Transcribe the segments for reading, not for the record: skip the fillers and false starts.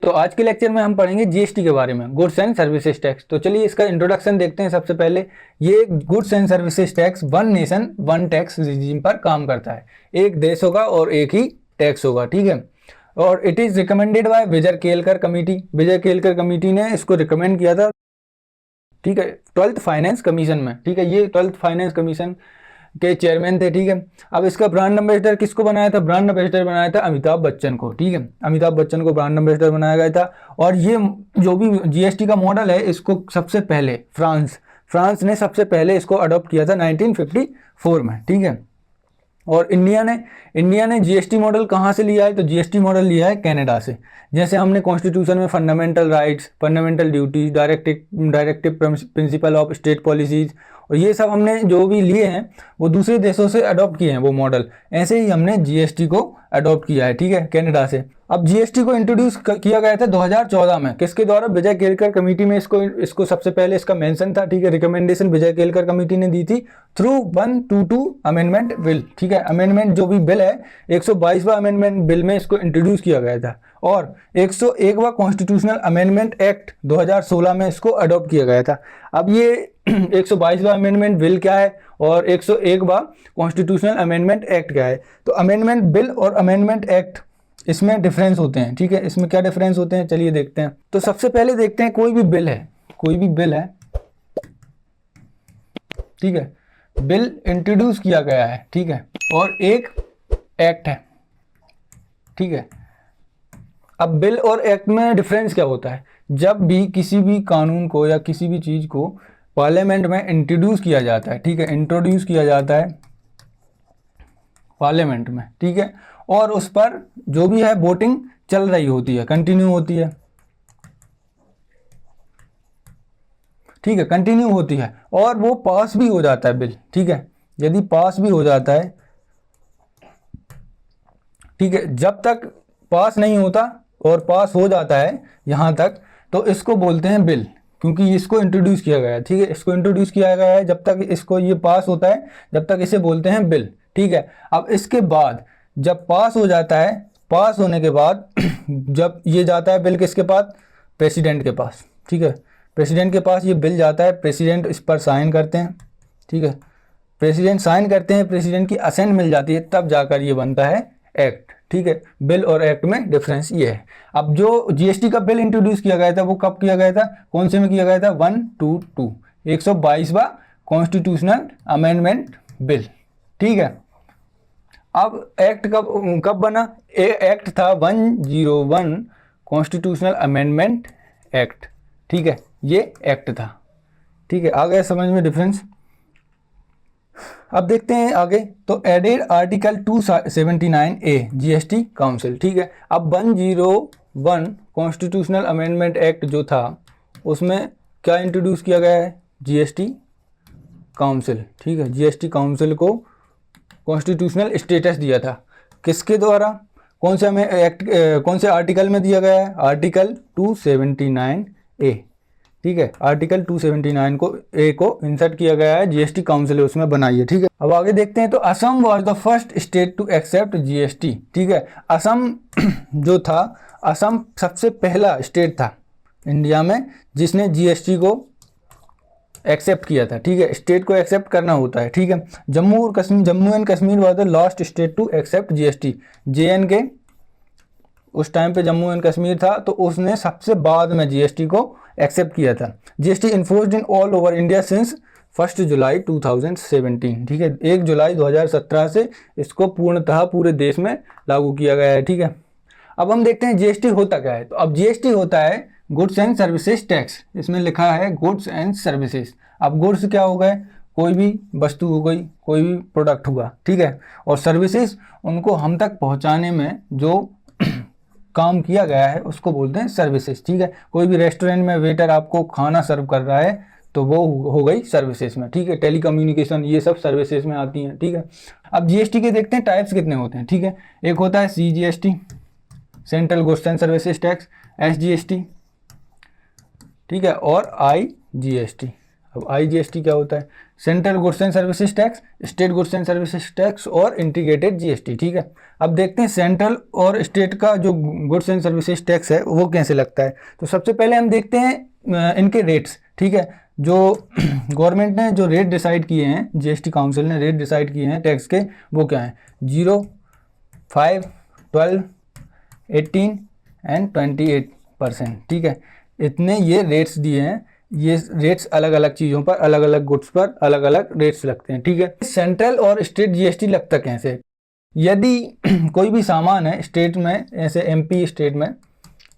तो आज के लेक्चर में हम पढ़ेंगे जीएसटी के बारे में, गुड्स एंड सर्विसेज टैक्स। तो चलिए इसका इंट्रोडक्शन देखते हैं। सबसे पहले ये goods and services tax one nation one tax regime पर काम करता है। एक देश होगा और एक ही टैक्स होगा, ठीक है। और it is recommended by Vijay Kelkar committee. Vijay Kelkar committee ने इसको रिकमेंड किया था, ठीक है, 12th फाइनेंस कमीशन में, ठीक है। ये 12th फाइनेंस कमीशन के चेयरमैन थे, ठीक है। अब इसका ब्रांड एम्बेसडर किसको बनाया था? ब्रांड एम्बेसडर बनाया था अमिताभ बच्चन को, ठीक है। अमिताभ बच्चन को ब्रांड एम्बेसडर बनाया गया था। और ये जो भी जीएसटी का मॉडल है, इसको सबसे पहले फ्रांस ने सबसे पहले इसको अडॉप्ट किया था 1954 में, ठीक है। और इंडिया ने जीएसटी मॉडल कहाँ से लिया है? तो जीएसटी मॉडल लिया है कनाडा से। जैसे हमने कॉन्स्टिट्यूशन में fundamental rights, fundamental duties, directive principle of state policies, और ये सब हमने जो भी लिए हैं वो दूसरे देशों से अडॉप्ट किए हैं वो मॉडल। ऐसे ही हमने जीएसटी को अडॉप्ट किया है, ठीक है, कनाडा से। अब जीएसटी को इंट्रोड्यूस किया गया था 2014 में। किसके द्वारा? विजय केलकर कमेटी में इसको सबसे पहले इसका मेंशन था, ठीक है। रिकमेंडेशन विजय केलकर कमेटी ने दी थी थ्रू 122 अमेंडमेंट बिल, ठीक है। अमेंडमेंट जो भी बिल है 122वां अमेंडमेंट बिल में इसको इंट्रोड्यूस किया गया था। और 101वां कॉन्स्टिट्यूशनल अमेंडमेंट एक्ट 2016 में इसको अडॉप्ट किया गया था। अब ये 122वां अमेंडमेंट बिल क्या है और 101वां कॉन्स्टिट्यूशनल अमेंडमेंट एक्ट क्या है? तो अमेंडमेंट बिल और अमेंडमेंट एक्ट, इसमें डिफरेंस होते हैं, ठीक है। इसमें क्या डिफरेंस होते हैं, चलिए देखते हैं। तो सबसे पहले देखते हैं, कोई भी बिल है, ठीक है, बिल इंट्रोड्यूस किया गया है, ठीक है, और एक एक्ट है, ठीक है। अब बिल और एक्ट में डिफरेंस क्या होता है? जब भी किसी भी कानून को या किसी भी चीज़ को पार्लियामेंट में इंट्रोड्यूस किया जाता है, ठीक है, इंट्रोड्यूस किया जाता है पार्लियामेंट में, ठीक है, और उस पर जो भी है वोटिंग चल रही होती है, कंटिन्यू होती है, ठीक है, कंटिन्यू होती है, और वो पास भी हो जाता है बिल, ठीक है। यदि पास भी हो जाता है, ठीक है, जब तक पास नहीं होता और पास हो जाता है यहाँ तक, तो इसको बोलते हैं बिल, क्योंकि इसको इंट्रोड्यूस किया गया है, ठीक है। इसको इंट्रोड्यूस किया गया है, जब तक इसको ये पास होता है जब तक इसे बोलते हैं बिल, ठीक है। अब इसके बाद जब पास हो जाता है, पास होने के बाद जब ये जाता है बिल किसके पास? प्रेसिडेंट के पास, ठीक है। प्रेसिडेंट के पास ये बिल जाता है, प्रेसिडेंट इस पर साइन करते हैं, ठीक है। प्रेसिडेंट साइन करते हैं, प्रेसिडेंट की असेंट मिल जाती है, तब जाकर ये बनता है एक्ट, ठीक है। बिल और एक्ट में डिफरेंस ये है। अब जो जीएसटी का बिल इंट्रोड्यूस किया गया था वो कब किया गया था? कौन से में किया गया था? 122 122वां कॉन्स्टिट्यूशनल अमेंडमेंट बिल, ठीक है। अब एक्ट कब बना? एक्ट था 101 कॉन्स्टिट्यूशनल अमेंडमेंट एक्ट, ठीक है, ये एक्ट था, ठीक है। आ गया समझ में डिफरेंस? अब देखते हैं आगे। तो added article 279A GST council, ठीक है। अब 101 कॉन्स्टिट्यूशनल अमेंडमेंट एक्ट जो था उसमें क्या इंट्रोड्यूस किया गया है? जीएसटी काउंसिल, ठीक है। जीएसटी काउंसिल को कॉन्स्टिट्यूशनल स्टेटस दिया था किसके द्वारा? कौन से हमें एक्ट, कौन से आर्टिकल में दिया गया है? आर्टिकल 279A, ठीक है। आर्टिकल 279 को ए को इंसर्ट किया गया है, जीएसटी काउंसिल उसमें बनाई है, ठीक है। अब आगे देखते हैं। तो Assam was the first state to accept GST, ठीक है। असम जो था, असम सबसे पहला स्टेट था इंडिया में जिसने जीएसटी को एक्सेप्ट किया था, ठीक है। स्टेट को एक्सेप्ट करना होता है, ठीक है। Jammu and Kashmir was the last state to accept GST. J and K उस टाइम पे जम्मू एंड कश्मीर था, तो उसने सबसे बाद में जीएसटी को एक्सेप्ट किया था। GST enforced in all over India since 1 जुलाई 2017, ठीक है। 1 जुलाई 2017 से इसको पूर्णतः पूरे देश में लागू किया गया है, ठीक है। अब हम देखते हैं जीएसटी होता क्या है। तो अब जीएसटी होता है गुड्स एंड सर्विसेज टैक्स। इसमें लिखा है गुड्स एंड सर्विसेज। अब गुड्स क्या हो गए? कोई भी वस्तु हो गई, कोई भी प्रोडक्ट हुआ, ठीक है। और सर्विसेज उनको हम तक पहुंचाने में जो काम किया गया है उसको बोलते हैं सर्विसेज, ठीक है। कोई भी रेस्टोरेंट में वेटर आपको खाना सर्व कर रहा है तो वो हो गई सर्विसेज में, ठीक है। टेलीकम्युनिकेशन, ये सब सर्विसेज में आती हैं, ठीक है। अब जीएसटी के देखते हैं टाइप्स कितने होते हैं, ठीक है। एक होता है CGST, central goods and services tax, SGST, ठीक है, और आईजीएसटी। अब IGST क्या होता है? Central goods and services tax, state goods and services tax और इंटीग्रेटेड GST, ठीक है। अब देखते हैं सेंट्रल और स्टेट का जो गुड्स एंड सर्विसेज टैक्स है वो कैसे लगता है। तो सबसे पहले हम देखते हैं इनके रेट्स, ठीक है। जो गवर्नमेंट ने जो रेट डिसाइड किए हैं, GST काउंसिल ने रेट डिसाइड किए हैं टैक्स के, वो क्या हैं? 0, 5, 12, 18 एंड 28%, ठीक है। इतने ये रेट्स दिए हैं। ये रेट्स अलग अलग चीज़ों पर, अलग अलग गुड्स पर अलग अलग रेट्स लगते हैं, ठीक है। सेंट्रल और स्टेट GST लगता कैसे? यदि कोई भी सामान है स्टेट में, ऐसे MP स्टेट में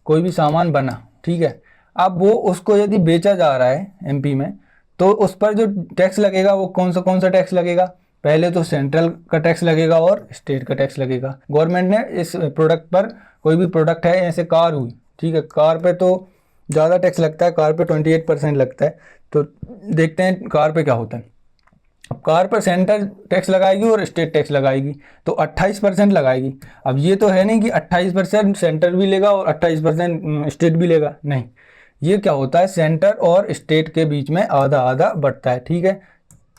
कोई भी सामान बना, ठीक है, अब वो उसको यदि बेचा जा रहा है MP में, तो उस पर जो टैक्स लगेगा वो कौन सा टैक्स लगेगा? पहले तो सेंट्रल का टैक्स लगेगा और स्टेट का टैक्स लगेगा। गवर्नमेंट ने इस प्रोडक्ट पर, कोई भी प्रोडक्ट है, ऐसे कार हुई, ठीक है, कार पे तो ज़्यादा टैक्स लगता है, कार पे 28% लगता है। तो देखते हैं कार पे क्या होता है। अब कार पर सेंट्रल टैक्स लगाएगी और स्टेट टैक्स लगाएगी, तो 28% लगाएगी। अब ये तो है नहीं कि 28% सेंटर भी लेगा और 28% स्टेट भी लेगा, नहीं। ये क्या होता है, सेंटर और स्टेट के बीच में आधा आधा बढ़ता है, ठीक है।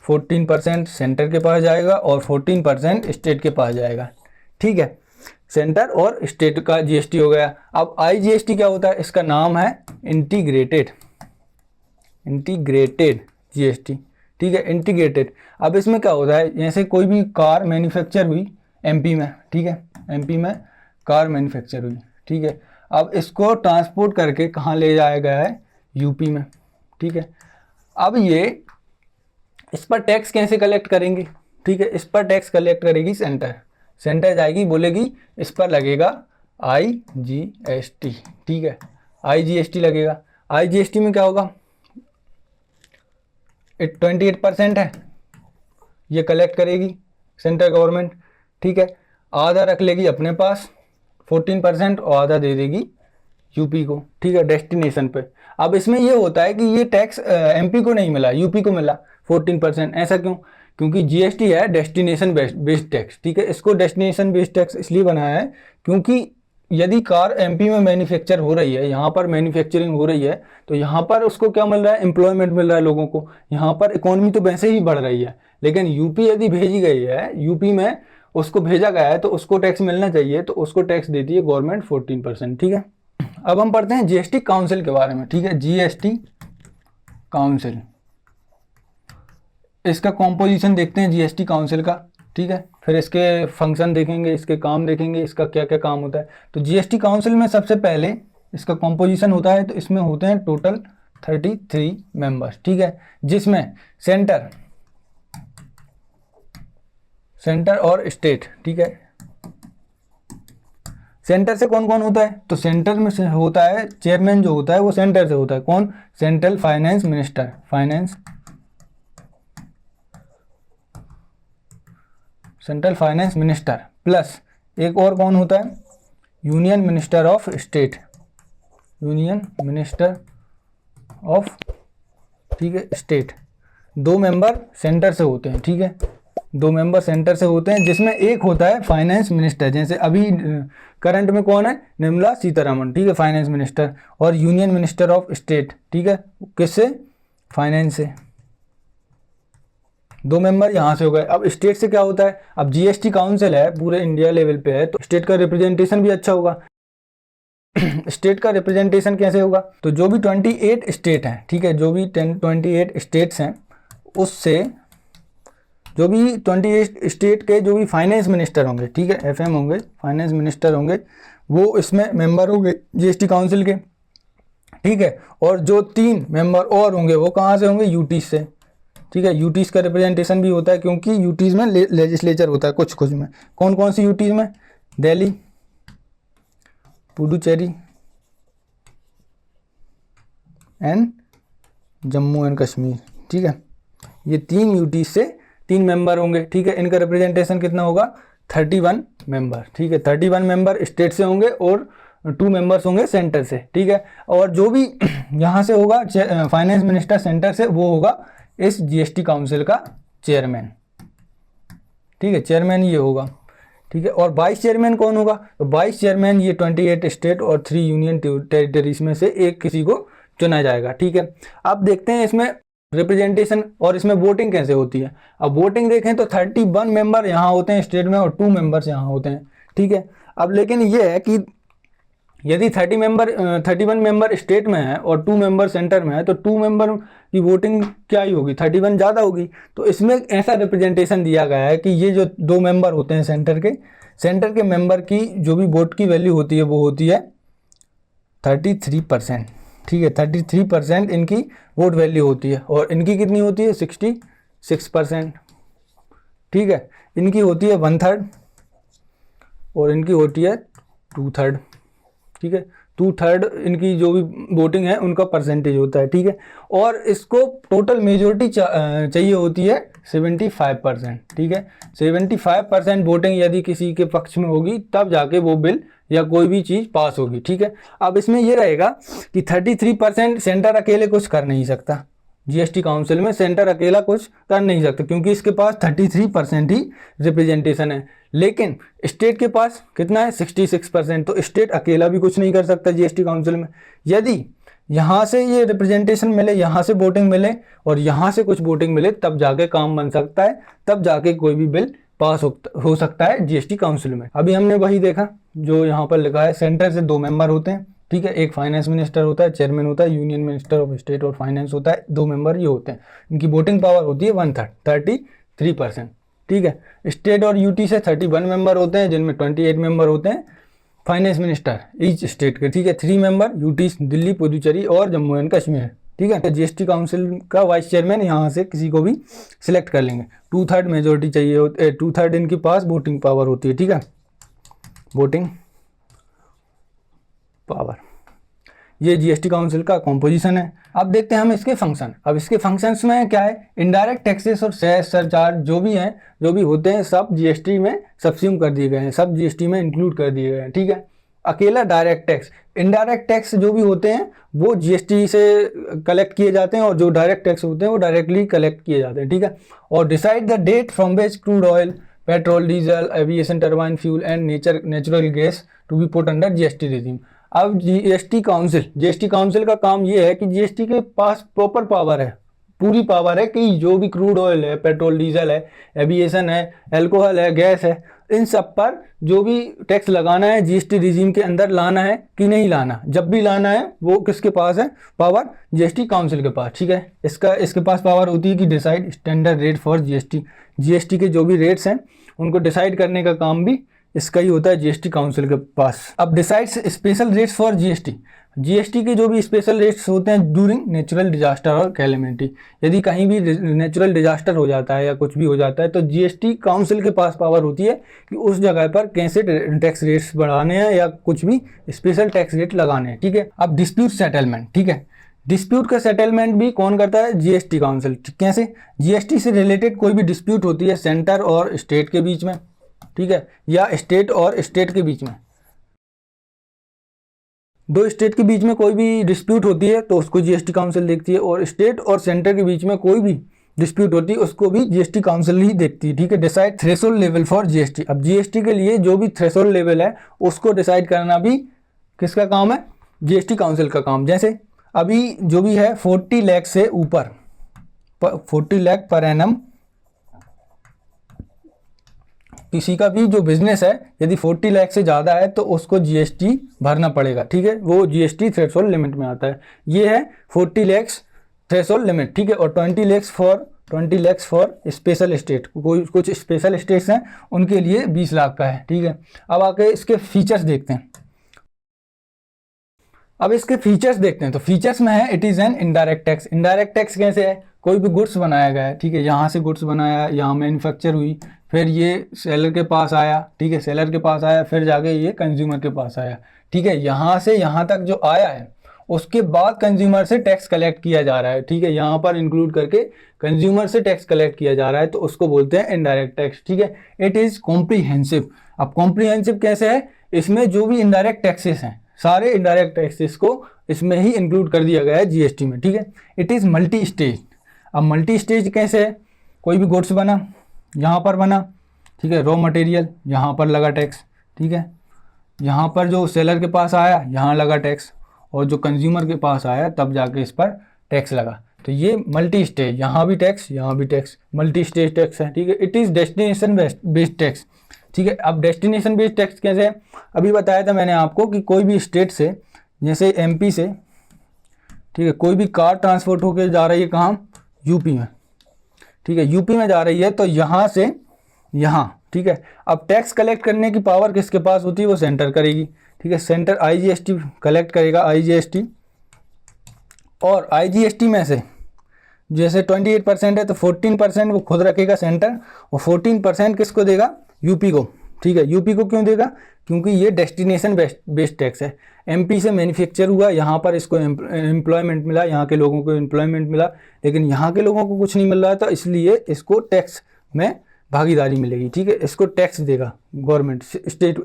14% सेंटर के पास जाएगा और 14% स्टेट के पास जाएगा, ठीक है। सेंटर और स्टेट का GST हो गया। अब IGST क्या होता है? इसका नाम है इंटीग्रेटेड GST, ठीक है, इंटीग्रेटेड। अब इसमें क्या होता है, जैसे कोई भी कार मैन्युफैक्चर हुई MP में, ठीक है, MP में कार मैन्युफैक्चर हुई, ठीक है। अब इसको ट्रांसपोर्ट करके कहाँ ले जाया गया है? UP में, ठीक है। अब ये इस पर टैक्स कैसे कलेक्ट करेंगे? ठीक है, इस पर टैक्स कलेक्ट करेगी सेंटर जाएगी, बोलेगी इस पर लगेगा IGST, ठीक है, IGST लगेगा। IGST में क्या होगा? 28% है, ये कलेक्ट करेगी सेंट्रल गवर्नमेंट, ठीक है। आधा रख लेगी अपने पास 14% और आधा दे देगी UP को, ठीक है, डेस्टिनेशन पे। अब इसमें ये होता है कि ये टैक्स MP को नहीं मिला, UP को मिला 14%। ऐसा क्यों? क्योंकि GST है डेस्टिनेशन बेस्ड टैक्स, ठीक है। इसको डेस्टिनेशन बेस्ड टैक्स इसलिए बनाया है क्योंकि यदि कार MP में मैन्युफैक्चर हो रही है, यहाँ पर मैन्युफैक्चरिंग हो रही है, तो यहाँ पर उसको क्या मिल रहा है? एम्प्लॉयमेंट मिल रहा है लोगों को, यहाँ पर इकोनॉमी तो वैसे ही बढ़ रही है। लेकिन UP यदि भेजी गई है, UP में उसको भेजा गया है, तो उसको टैक्स मिलना चाहिए, तो उसको टैक्स देती है गवर्नमेंट 14%, ठीक है। अब हम पढ़ते हैं GST काउंसिल के बारे में, ठीक है। GST काउंसिल, इसका कॉम्पोजिशन देखते हैं GST काउंसिल का, ठीक है। फिर इसके फंक्शन देखेंगे, इसके काम देखेंगे, इसका क्या क्या काम होता है। तो GST काउंसिल में सबसे पहले इसका कॉम्पोजिशन होता है, तो इसमें होते हैं टोटल 33 मेंबर्स, ठीक है, जिसमें सेंटर और स्टेट, ठीक है। सेंटर से कौन कौन होता है? तो सेंटर में से होता है चेयरमैन, जो होता है वो सेंटर से होता है। कौन? Central finance minister, central finance minister, plus एक और कौन होता है? यूनियन मिनिस्टर ऑफ स्टेट, ठीक है, स्टेट। 2 मेंबर सेंटर से होते हैं, ठीक है, 2 मेंबर सेंटर से होते हैं, जिसमें एक होता है फाइनेंस मिनिस्टर। जैसे अभी करंट में कौन है? निर्मला सीतारमण, ठीक है, फाइनेंस मिनिस्टर। और यूनियन मिनिस्टर ऑफ स्टेट, ठीक है, किससे? फाइनेंस से। 2 मेंबर यहाँ से हो गए। अब स्टेट से क्या होता है? अब GST काउंसिल है, पूरे इंडिया लेवल पे है, तो स्टेट का रिप्रेजेंटेशन भी अच्छा होगा। स्टेट का रिप्रेजेंटेशन कैसे होगा? तो जो भी 28 स्टेट हैं, ठीक है, जो भी 28 स्टेट्स हैं, उससे जो भी 28 स्टेट के जो भी फाइनेंस मिनिस्टर होंगे, ठीक है, FM होंगे, फाइनेंस मिनिस्टर होंगे, वो इसमें मेंबर होंगे GST काउंसिल के, ठीक है। और जो 3 मेंबर और होंगे वो कहाँ से होंगे? यूटीज से, ठीक है। यूटीज का रिप्रेजेंटेशन भी होता है, क्योंकि यूटीज में लेजिस्लेचर होता है कुछ में। कौन कौन सी यूटीज में? दिल्ली, पुडुचेरी एंड जम्मू एंड कश्मीर, ठीक है। ये 3 यूटीज से 3 मेंबर होंगे, ठीक है। इनका रिप्रेजेंटेशन कितना होगा? 31 मेंबर, ठीक है। 31 मेंबर स्टेट से होंगे और 2 मेंबर्स होंगे सेंटर से, ठीक है। और जो भी यहाँ से होगा फाइनेंस मिनिस्टर सेंटर से, वो होगा इस GST काउंसिल का चेयरमैन, ठीक है, चेयरमैन ये होगा, ठीक है। और वाइस चेयरमैन कौन होगा? तो वाइस चेयरमैन ये 28 स्टेट और 3 यूनियन टेरिटरीज में से एक किसी को चुना जाएगा, ठीक है। अब देखते हैं इसमें रिप्रेजेंटेशन और इसमें वोटिंग कैसे होती है। अब वोटिंग देखें तो 31 मेंबर यहाँ होते हैं स्टेट में और 2 मेंबर्स यहाँ होते हैं, ठीक है। अब लेकिन ये है कि यदि 31 मेंबर स्टेट में है और 2 मेंबर सेंटर में है तो 2 मेंबर की वोटिंग क्या ही होगी, 31 ज़्यादा होगी। तो इसमें ऐसा रिप्रेजेंटेशन दिया गया है कि ये जो 2 मेंबर होते हैं सेंटर के मेंबर की जो भी वोट की वैल्यू होती है वो होती है 33%, ठीक है। 33% इनकी वोट वैल्यू होती है और इनकी कितनी होती है 66%, ठीक है। इनकी होती है 1/3 और इनकी होती है 2/3, ठीक है। 2/3 इनकी जो भी वोटिंग है उनका परसेंटेज होता है, ठीक है। और इसको टोटल मेजोरिटी चाहिए होती है 75%, ठीक है। 75% वोटिंग यदि किसी के पक्ष में होगी तब जाके वो बिल या कोई भी चीज़ पास होगी, ठीक है। अब इसमें ये रहेगा कि 33% सेंटर अकेले कुछ कर नहीं सकता, जीएसटी काउंसिल में सेंटर अकेला कुछ कर नहीं सकता क्योंकि इसके पास 33% ही रिप्रेजेंटेशन है। लेकिन स्टेट के पास कितना है 66%, तो स्टेट अकेला भी कुछ नहीं कर सकता जीएसटी काउंसिल में। यदि यहाँ से ये रिप्रेजेंटेशन मिले, यहाँ से वोटिंग मिले और यहाँ से कुछ वोटिंग मिले तब जाके काम बन सकता है, तब जाके कोई भी बिल पास हो सकता है जीएसटी काउंसिल में। अभी हमने वही देखा जो यहाँ पर लिखा है, सेंटर से 2 मेंबर होते हैं, ठीक है। एक फाइनेंस मिनिस्टर होता है, चेयरमैन होता है, यूनियन मिनिस्टर ऑफ स्टेट और फाइनेंस होता है, 2 मेंबर ये होते हैं। इनकी वोटिंग पावर होती है 1/3, 33%, ठीक है। स्टेट और यूटी से 31 मेंबर होते हैं जिनमें 28 मेंबर होते हैं फाइनेंस मिनिस्टर ईच स्टेट के, ठीक है। 3 मेंबर यूटी दिल्ली, पुदुचेरी और जम्मू एंड कश्मीर, ठीक है। जीएसटी काउंसिल का वाइस चेयरमैन यहाँ से किसी को भी सिलेक्ट कर लेंगे। 2/3 मेजोरिटी चाहिए, 2/3 इनके पास वोटिंग पावर होती है, ठीक है। वोटिंग पावर, ये जीएसटी काउंसिल का कॉम्पोजिशन है। अब देखते हैं हम इसके फंक्शन। अब इसके फंक्शंस में क्या है, इनडायरेक्ट टैक्सेस और सेस सरचार्ज जो भी होते हैं सब जीएसटी में सब्स्यूम कर दिए गए हैं, सब जीएसटी में इंक्लूड कर दिए गए हैं, ठीक है। अकेला डायरेक्ट टैक्स, इनडायरेक्ट टैक्स जो भी होते हैं वो जीएसटी से कलेक्ट किए जाते हैं और जो डायरेक्ट टैक्स होते हैं वो डायरेक्टली कलेक्ट किए जाते हैं, ठीक है। और decide the date from which crude oil, petrol, diesel, aviation turbine fuel and natural gas to be put under GST regime. अब जीएसटी काउंसिल का काम ये है कि जीएसटी के पास प्रॉपर पावर है, पूरी पावर है कि जो भी क्रूड ऑयल है, पेट्रोल, डीजल है, एविएशन है, अल्कोहल है, गैस है, इन सब पर जो भी टैक्स लगाना है जीएसटी रिजीम के अंदर लाना है कि नहीं लाना, जब भी लाना है वो किसके पास है पावर, जीएसटी काउंसिल के पास, ठीक है। इसके पास पावर होती है कि decide standard rate for GST के जो भी रेट्स हैं उनको डिसाइड करने का काम भी इसका ही होता है जीएसटी काउंसिल के पास। अब decides special rates for GST के जो भी स्पेशल रेट्स होते हैं ड्यूरिंग नेचुरल डिजास्टर और कैलेमिटी, यदि कहीं भी नेचुरल डिजास्टर हो जाता है या कुछ भी हो जाता है तो जीएसटी काउंसिल के पास पावर होती है कि उस जगह पर कैसे टैक्स रेट्स बढ़ाने हैं या कुछ भी स्पेशल टैक्स रेट लगाने हैं, ठीक है। अब डिस्प्यूट सेटलमेंट, ठीक है। डिस्प्यूट का सेटलमेंट भी कौन करता है, जीएसटी काउंसिल। कैसे, जीएसटी से रिलेटेड कोई भी डिस्प्यूट होती है सेंटर और स्टेट के बीच में, ठीक है, या स्टेट और स्टेट के बीच में, 2 स्टेट के बीच में कोई भी डिस्प्यूट होती है तो उसको जीएसटी काउंसिल देखती है, और स्टेट और सेंटर के बीच में कोई भी डिस्प्यूट होती है उसको भी जीएसटी काउंसिल ही देखती है, ठीक है। Decide threshold level for GST, अब जीएसटी के लिए जो भी थ्रेशोल्ड लेवल है उसको डिसाइड करना भी किसका काम है, जीएसटी काउंसिल का काम। जैसे अभी जो भी है 40 लाख से ऊपर, 40 लाख पर एनम किसी का भी जो बिजनेस है यदि 40 लाख से ज़्यादा है तो उसको जीएसटी भरना पड़ेगा, ठीक है। वो जीएसटी थ्रेशोल्ड लिमिट में आता है, ये है 40 लाख थ्रेशोल्ड लिमिट, ठीक है। और 20 लाख फॉर स्पेशल स्टेट, कोई कुछ स्पेशल स्टेट्स हैं उनके लिए 20 लाख का है, ठीक है। अब आके इसके फीचर्स देखते हैं। अब इसके फीचर्स देखते हैं तो फीचर्स में है it is an indirect tax. Indirect tax कैसे है, कोई भी गुड्स बनाया गया है, ठीक है, यहाँ से गुड्स बनाया, यहाँ मैन्युफैक्चर हुई, फिर ये सेलर के पास आया, ठीक है, सेलर के पास आया, फिर जाके ये कंज्यूमर के पास आया, ठीक है। यहाँ से यहाँ तक जो आया है उसके बाद कंज्यूमर से टैक्स कलेक्ट किया जा रहा है, ठीक है, यहाँ पर इंक्लूड करके कंज्यूमर से टैक्स कलेक्ट किया जा रहा है तो उसको बोलते हैं इनडायरेक्ट टैक्स, ठीक है। It is comprehensive. अब कॉम्प्रीहेंसिव कैसे है, इसमें जो भी इनडायरेक्ट टैक्सेस हैं सारे इनडायरेक्ट टैक्सेस को इसमें ही इंक्लूड कर दिया गया है जीएसटी में, ठीक है। It is multi stage. अब मल्टी स्टेज कैसे है, कोई भी गुड्स बना, यहाँ पर बना, ठीक है, रॉ मटेरियल, यहाँ पर लगा टैक्स, ठीक है, यहाँ पर जो सेलर के पास आया यहाँ लगा टैक्स, और जो कंज्यूमर के पास आया तब जाके इस पर टैक्स लगा। तो ये मल्टी स्टेज, यहाँ भी टैक्स यहाँ भी टैक्स, मल्टी स्टेज टैक्स है, ठीक है। It is destination based tax, ठीक है। अब डेस्टिनेशन बेस्ड टैक्स कैसे है, अभी बताया था मैंने आपको कि कोई भी स्टेट से, जैसे एमपी से, ठीक है, कोई भी कार ट्रांसपोर्ट होकर जा रही है कहाँ, यूपी में, ठीक है, यूपी में जा रही है, तो यहाँ से यहाँ, ठीक है। अब टैक्स कलेक्ट करने की पावर किसके पास होती है, वो सेंटर करेगी, ठीक है। सेंटर आईजीएसटी कलेक्ट करेगा, आईजीएसटी, और आईजीएसटी में से जैसे 28% है तो 14% वो खुद रखेगा सेंटर, और 14% किसको देगा, यूपी को, ठीक है। यूपी को क्यों देगा, क्योंकि ये डेस्टिनेशन बेस्ड टैक्स है। एमपी से मैन्युफैक्चर हुआ, यहाँ पर इसको एम्प्लॉयमेंट मिला, यहाँ के लोगों को एम्प्लॉयमेंट मिला, लेकिन यहाँ के लोगों को कुछ नहीं मिल रहा है, तो इसलिए इसको टैक्स में भागीदारी मिलेगी, ठीक है। इसको टैक्स देगा गवर्नमेंट, स्टेट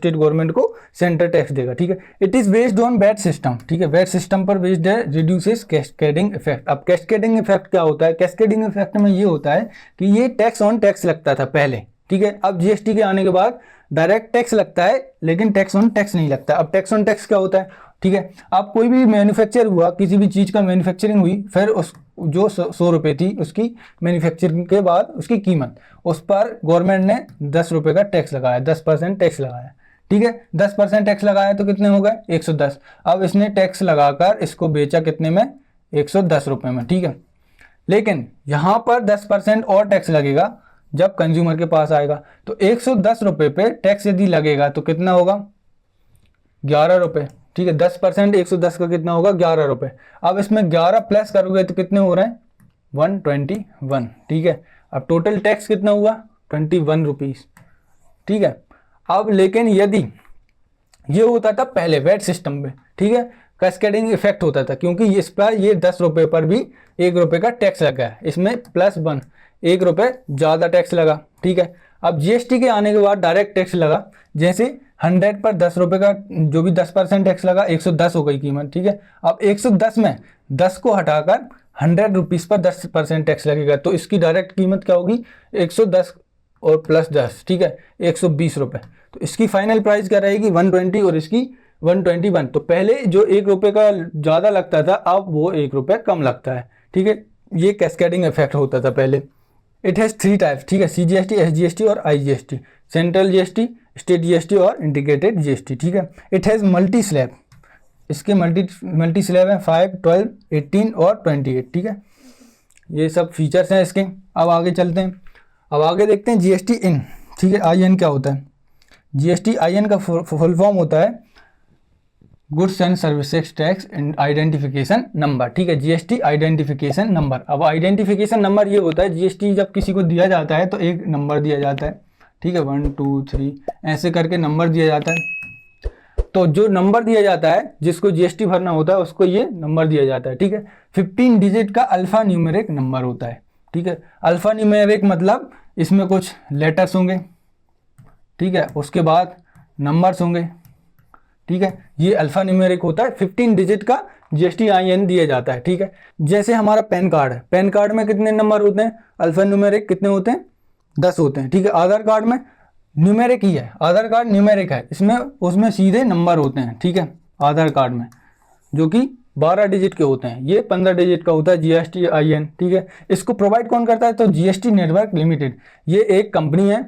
गवर्नमेंट को सेंटर टैक्स देगा, ठीक है। It is based on VAT system, ठीक है, वैट सिस्टम पर बेस्ड है, रिड्यूसेस कैस्केडिंग इफेक्ट। अब कैस्केडिंग इफेक्ट क्या होता है, कैस्केडिंग इफेक्ट में ये होता है कि ये टैक्स ऑन टैक्स लगता था पहले, ठीक है। अब जीएसटी के आने के बाद डायरेक्ट टैक्स लगता है, लेकिन टैक्स ऑन टैक्स नहीं लगता। अब टैक्स ऑन टैक्स क्या होता है, ठीक है। अब कोई भी मैन्युफैक्चर हुआ, किसी भी चीज़ का मैन्युफैक्चरिंग हुई, फिर उस जो 100 रुपये थी उसकी मैन्युफैक्चरिंग के बाद उसकी कीमत, उस पर गवर्नमेंट ने 10 रुपये का टैक्स लगाया, 10% टैक्स लगाया, ठीक है। 10% टैक्स लगाया तो कितने हो गए, 110। अब इसने टैक्स लगाकर इसको बेचा कितने में, 110 रुपये में, ठीक है। लेकिन यहाँ पर 10% और टैक्स लगेगा जब कंज्यूमर के पास आएगा, तो 110 रुपये पे टैक्स यदि लगेगा तो कितना होगा, 11 रुपये, ठीक है। 10% 110 का कितना होगा, 11 रुपये। अब इसमें 11 प्लस करोगे तो कितने हो रहे हैं, 121, ठीक है। अब टोटल टैक्स कितना हुआ, 21 रुपीज़, ठीक है। अब लेकिन यदि ये होता था पहले वैट सिस्टम में, ठीक है, कैस्केडिंग इफेक्ट होता था, क्योंकि इस पर ये 10 रुपये पर भी 1 रुपये का टैक्स लगा है, इसमें +1 1 रुपये ज़्यादा टैक्स लगा, ठीक है। अब जीएसटी के आने के बाद डायरेक्ट टैक्स लगा, जैसे 100 पर 10 रुपये का जो भी 10% टैक्स लगा, 110 हो गई कीमत, ठीक है। अब 110 में 10 को हटाकर 100 रुपीज़ पर 10% टैक्स लगेगा, तो इसकी डायरेक्ट कीमत क्या होगी, 110 और +10, ठीक है, 120 रुपये। तो इसकी फाइनल प्राइस क्या रहेगी, 120, और इसकी 121। तो पहले जो 1 रुपये का ज़्यादा लगता था, अब वो 1 रुपये कम लगता है, ठीक है। ये कैस्केडिंग इफेक्ट होता था पहले। इट हैज़ 3 टाइप्स, ठीक है, CGST, SGST और IGST, central GST, state GST और इंटीग्रेटेड GST, ठीक है। इट हैज़ मल्टी स्लैब, इसके मल्टी स्लैब हैं 5, 12, 18 और 28, ठीक है। ये सब फीचर्स हैं इसके। अब आगे चलते हैं, अब आगे देखते हैं GST इन, ठीक है। IN क्या होता है, GST IN का फुल फॉर्म होता है goods and services tax identification number, ठीक है, GST आइडेंटिफिकेशन नंबर। अब आइडेंटिफिकेशन नंबर ये होता है, GST जब किसी को दिया जाता है तो एक नंबर दिया जाता है, ठीक है, 1 2 3 ऐसे करके नंबर दिया जाता है। तो जो नंबर दिया जाता है, जिसको GST भरना होता है, उसको ये नंबर दिया जाता है, ठीक है। 15 डिजिट का अल्फ़ा न्यूमेरिक नंबर होता है, ठीक है। अल्फ़ा न्यूमेरिक मतलब इसमें कुछ लेटर्स होंगे, ठीक है, उसके बाद नंबर्स होंगे, ठीक है। ये अल्फ़ा न्यूमेरिक होता है, 15 डिजिट का GST IN दिया जाता है, ठीक है। जैसे हमारा पैन कार्ड है, पैन कार्ड में कितने नंबर होते हैं, अल्फ़ा न्यूमेरिक कितने होते हैं, 10 होते हैं, ठीक है। आधार कार्ड में न्यूमेरिक ही है, आधार कार्ड न्यूमेरिक है, इसमें उसमें सीधे नंबर होते हैं, ठीक है, आधार कार्ड में, जो कि 12 डिजिट के होते हैं। ये 15 डिजिट का होता है GST IN, ठीक है। इसको प्रोवाइड कौन करता है, तो GST नेटवर्क लिमिटेड, ये एक कंपनी है,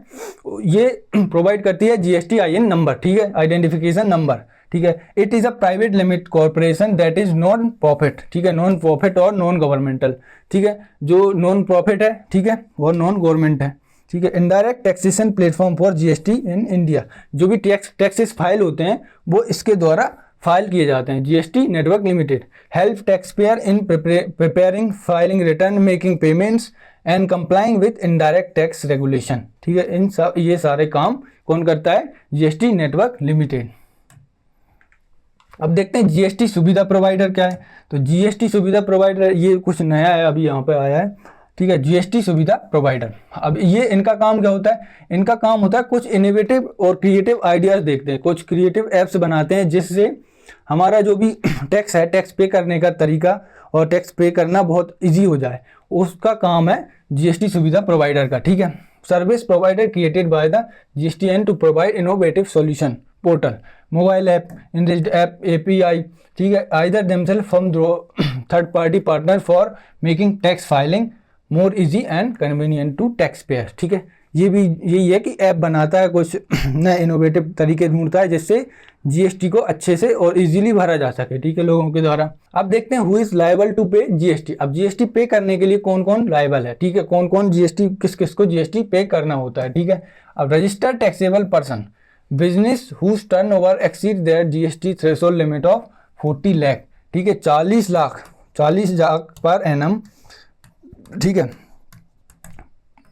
ये प्रोवाइड करती है GST IN नंबर, ठीक है, आइडेंटिफिकेशन नंबर, ठीक है। It is a private limited corporation that is non profit, ठीक है, नॉन प्रॉफिट और नॉन गवर्नमेंटल, ठीक है। जो नॉन प्रॉफिट है, ठीक है, और नॉन गवर्नमेंट है, ठीक है। Indirect taxation platform for GST in India, जो भी टैक्सेस फाइल होते हैं वो इसके द्वारा फाइल किए जाते हैं। GST network limited help tax payer in preparing, filing return, making payments and complying with indirect tax regulation, ठीक है। इन सब ये सारे काम कौन करता है, GST नेटवर्क लिमिटेड। अब देखते हैं GST सुविधा प्रोवाइडर क्या है। तो GST सुविधा प्रोवाइडर ये कुछ नया है, अभी यहाँ पे आया है, ठीक है, GST सुविधा प्रोवाइडर। अब ये इनका काम क्या होता है, इनका काम होता है कुछ इनोवेटिव और क्रिएटिव आइडियाज़ देखते हैं, कुछ क्रिएटिव ऐप्स बनाते हैं जिससे हमारा जो भी टैक्स है, टैक्स पे करने का तरीका और टैक्स पे करना बहुत ईजी हो जाए, उसका काम है GST सुविधा प्रोवाइडर का, ठीक है। Service provider created by the GSTN to provide innovative solution, portal, mobile app, enriched app, API, ठीक है, either themselves third party partner for making tax filing more easy and convenient to tax payer. ठीक है, ये भी यही है कि app बनाता है, कुछ नए इनोवेटिव तरीके ढूंढता है जिससे जीएसटी को अच्छे से और इजीली भरा जा सके, ठीक है, लोगों के द्वारा। अब देखते हैं हु इज लायबल टू पे जीएसटी। अब जीएसटी पे करने के लिए कौन कौन लायबल है, ठीक है, कौन कौन जीएसटी, किस किस को जीएसटी पे करना होता है, ठीक है। अब registered taxable person, business whose turnover exceed their GST threshold limit of 40 lakh, ठीक है, 40 लाख पर एनम, ठीक है,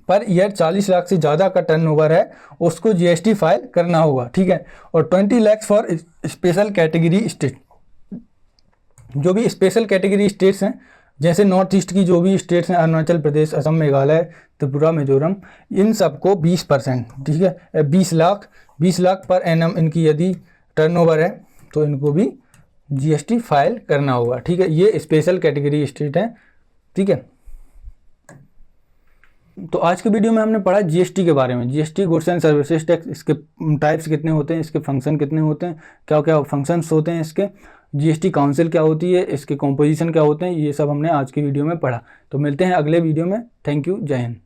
पर ईयर 40 लाख से ज़्यादा का टर्नओवर है उसको जीएसटी फाइल करना होगा, ठीक है। और 20 lakh for special category state, जो भी स्पेशल कैटेगरी स्टेट्स हैं जैसे नॉर्थ ईस्ट की जो भी स्टेट्स हैं, अरुणाचल प्रदेश, असम, मेघालय, त्रिपुरा, मिजोरम, इन सबको 20%, ठीक है, 20 लाख पर एनम इनकी यदि टर्नओवर है तो इनको भी जीएसटी फाइल करना होगा, ठीक है। ये स्पेशल कैटेगरी स्टेट है, ठीक है। तो आज के वीडियो में हमने पढ़ा जीएसटी के बारे में, GST goods and services tax, इसके टाइप्स कितने होते हैं, इसके फंक्शन कितने होते हैं, क्या क्या फंक्शंस होते हैं इसके, जीएसटी काउंसिल क्या होती है, इसके कॉम्पोजिशन क्या होते हैं, ये सब हमने आज की वीडियो में पढ़ा। तो मिलते हैं अगले वीडियो में। थैंक यू, जय हिंद।